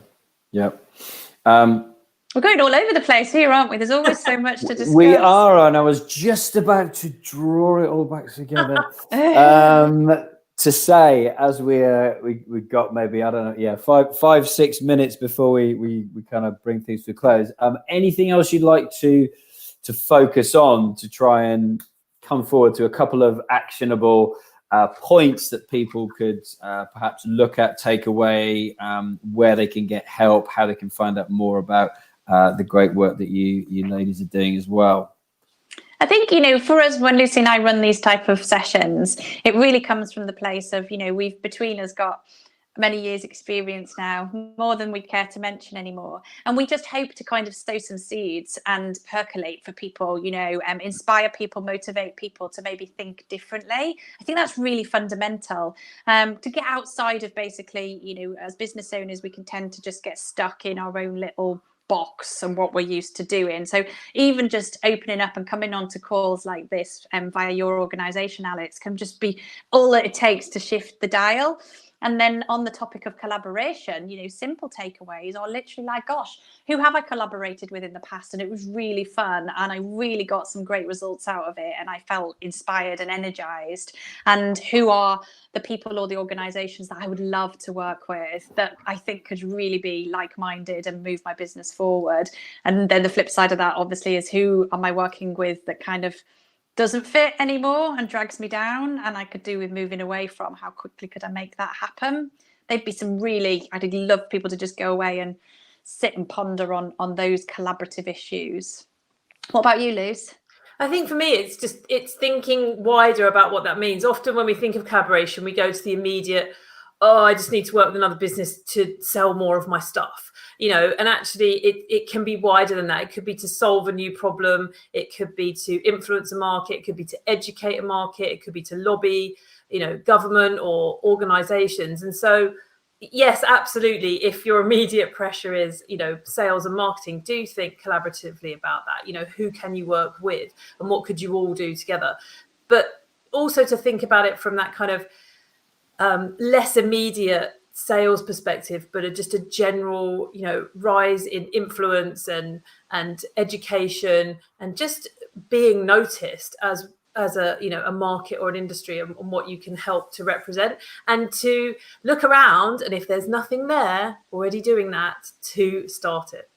We're going all over the place here, aren't we? There's always so much to discuss. We are, and I was just about to draw it all back together. To say, as we got maybe, I don't know, 5-6 minutes before we kind of bring things to a close. Anything else you'd like to focus on to try and come forward to a couple of actionable points that people could perhaps look at, take away, where they can get help, how they can find out more about the great work that you ladies are doing as well? I think, for us, when Lucy and I run these type of sessions, it really comes from the place of, we've between us got many years experience now, more than we care to mention anymore. And we just hope to kind of sow some seeds and percolate for people, inspire people, motivate people to maybe think differently. I think that's really fundamental, to get outside of basically, as business owners, we can tend to just get stuck in our own little box and what we're used to doing. So even just opening up and coming on to calls like this via your organisation, Alex, can just be all that it takes to shift the dial. And then on the topic of collaboration, simple takeaways are literally like, gosh, who have I collaborated with in the past? And it was really fun. And I really got some great results out of it. And I felt inspired and energized. And who are the people or the organizations that I would love to work with that I think could really be like-minded and move my business forward? And then the flip side of that, obviously, is who am I working with that kind of doesn't fit anymore and drags me down, and I could do with moving away from. How quickly could I make that happen? There'd be some really, I'd love people to just go away and sit and ponder on those collaborative issues. What about you, Luz? I think for me, it's thinking wider about what that means. Often when we think of collaboration, we go to the immediate, I just need to work with another business to sell more of my stuff. And actually it can be wider than that. It could be to solve a new problem. It could be to influence a market. It could be to educate a market. It could be to lobby, government or organizations. And so, yes, absolutely. If your immediate pressure is, sales and marketing, do think collaboratively about that. Who can you work with and what could you all do together? But also to think about it from that kind of less immediate sales perspective, but just a general, rise in influence and education and just being noticed as a, a market or an industry and what you can help to represent, and to look around. And if there's nothing there already doing that, to start it.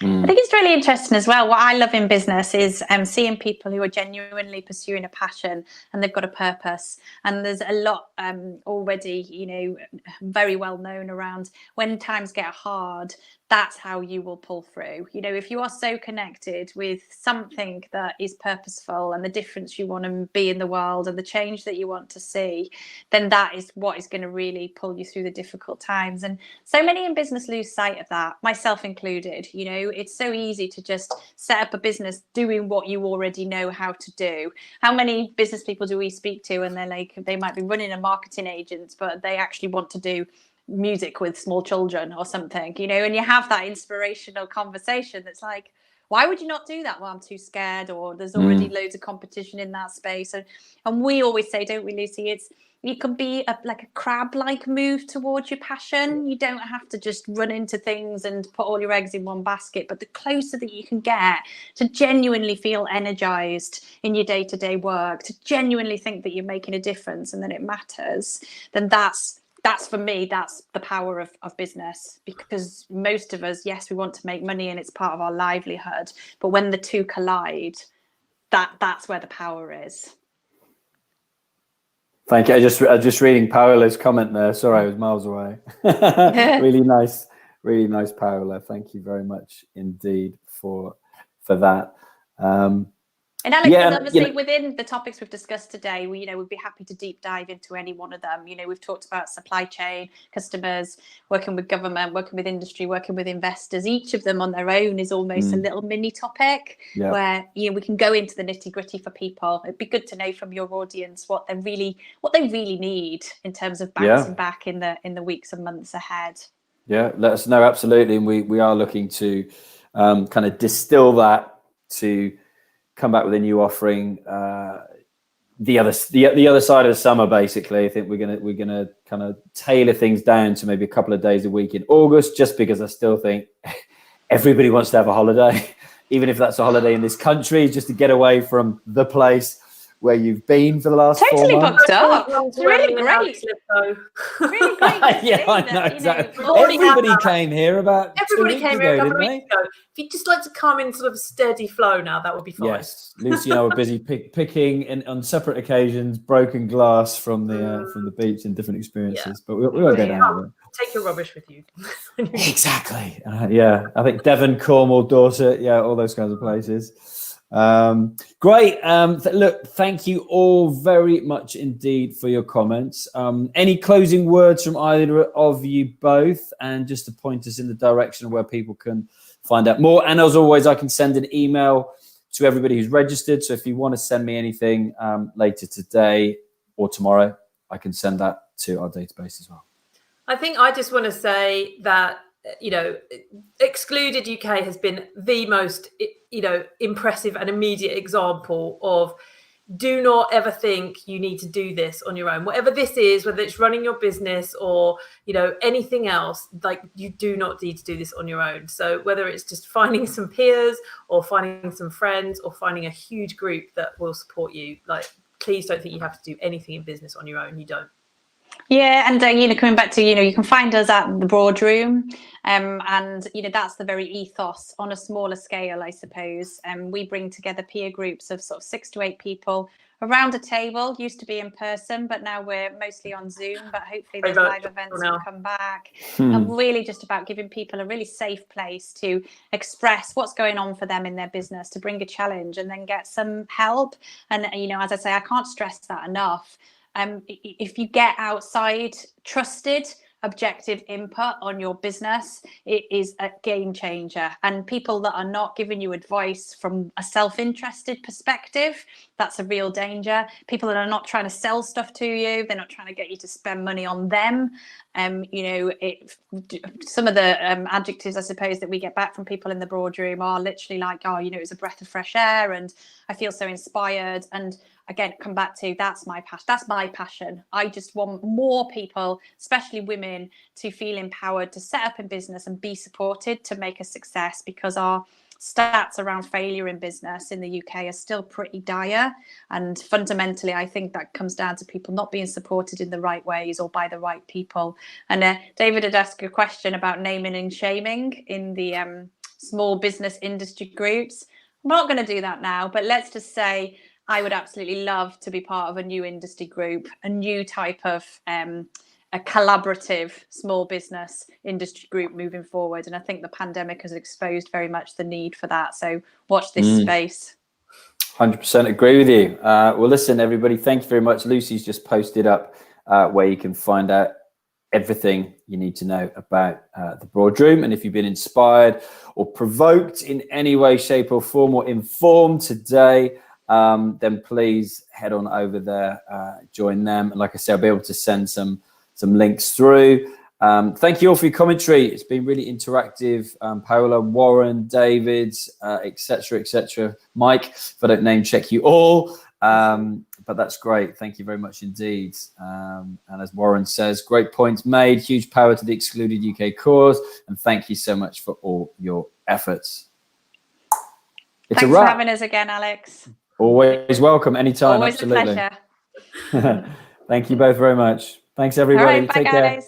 I think it's really interesting as well. What I love in business is seeing people who are genuinely pursuing a passion and they've got a purpose. And there's a lot already, very well known around when times get hard, that's how you will pull through. If you are so connected with something that is purposeful and the difference you want to be in the world and the change that you want to see, then that is what is going to really pull you through the difficult times. And so many in business lose sight of that, myself included. It's so easy to just set up a business doing what you already know how to do. How many business people do we speak to and they're like, they might be running a marketing agent, but they actually want to do music with small children or something, and you have that inspirational conversation that's like, why would you not do that? Well, I'm too scared, or there's already loads of competition in that space. And we always say, don't we, Lucy, you can be like a crab-like move towards your passion. You don't have to just run into things and put all your eggs in one basket, but the closer that you can get to genuinely feel energized in your day-to-day work, to genuinely think that you're making a difference and that it matters, then that's for me, that's the power of business. Because most of us, yes, we want to make money and it's part of our livelihood, but when the two collide, that's where the power is. Thank you. I just reading Paola's comment there. Sorry, I was miles away. Really nice, Paola. Thank you very much indeed for that. And Alex, obviously within the topics we've discussed today, we'd be happy to deep dive into any one of them. We've talked about supply chain, customers, working with government, working with industry, working with investors. Each of them on their own is almost a little mini topic where we can go into the nitty gritty for people. It'd be good to know from your audience what they really need in terms of bouncing back in the weeks and months ahead. Yeah, let us know, absolutely. And we are looking to kind of distill that to come back with a new offering the other side of the summer. Basically, I think we're gonna kind of tailor things down to maybe a couple of days a week in August, just because I still think everybody wants to have a holiday, even if that's a holiday in this country, just to get away from the place where you've been for the last 4 months. Booked up. It's really great. Really great. Yeah, I know, exactly. Everybody came here about 2 weeks ago, didn't they? If you'd just like to come in sort of a steady flow now, that would be fine. Yes, Lucy and I were busy picking on separate occasions broken glass from the beach and different experiences, but we won't go down there. Take your rubbish with you. Exactly. I think Devon, Cornwall, Dorset, all those kinds of places. Great. Look, thank you all very much indeed for your comments. Any closing words from either of you both, and just to point us in the direction of where people can find out more? And as always, I can send an email to everybody who's registered. So if you want to send me anything later today or tomorrow, I can send that to our database as well. I think I just want to say that, you know, Excluded UK has been the most, you know, impressive and immediate example of, do not ever think you need to do this on your own. Whatever this is, whether it's running your business or, you know, anything else, like, you do not need to do this on your own. So whether it's just finding some peers or finding some friends or finding a huge group that will support you, like, please don't think you have to do anything in business on your own. You don't. Yeah, and you know, coming back to, you know, you can find us at the Broadroom, and you know, that's the very ethos on a smaller scale, I suppose. We bring together peer groups of sort of 6 to 8 people around a table. Used to be in person, but now we're mostly on Zoom. But hopefully, those live events will come back. And really, just about giving people a really safe place to express what's going on for them in their business, to bring a challenge, and then get some help. And you know, as I say, I can't stress that enough. If you get outside trusted, objective input on your business, it is a game changer. And people that are not giving you advice from a self-interested perspective, that's a real danger. People that are not trying to sell stuff to you, they're not trying to get you to spend money on them. You know, some of the adjectives, I suppose, that we get back from people in the Broadroom are literally like, oh, you know, it's a breath of fresh air, and I feel so inspired. And again, come back to, that's my passion. That's my passion. I just want more people, especially women, to feel empowered to set up in business and be supported to make a success, because our stats around failure in business in the UK are still pretty dire. And fundamentally, I think that comes down to people not being supported in the right ways or by the right people. And David had asked a question about naming and shaming in the small business industry groups. I'm not going to do that now, but let's just say I would absolutely love to be part of a new industry group, a new type of a collaborative small business industry group moving forward. And I think the pandemic has exposed very much the need for that. So watch this space. 100% agree with you. Well, listen, everybody, thank you very much. Lucy's just posted up where you can find out everything you need to know about the Broadroom. And if you've been inspired or provoked in any way, shape or form, or informed today, then please head on over there, join them. And like I said, I'll be able to send some links through. Thank you all for your commentary. It's been really interactive. Paola, Warren, David, etc. Mike, if I don't name check you all, but that's great. Thank you very much indeed. And as Warren says, great points made. Huge power to the Excluded UK cause, and thank you so much for all your efforts. It's Thanks for having us again, Alex. Always welcome, anytime. Always absolutely. a pleasure. Thank you both very much. Thanks, everybody. All right, bye, Take guys. care.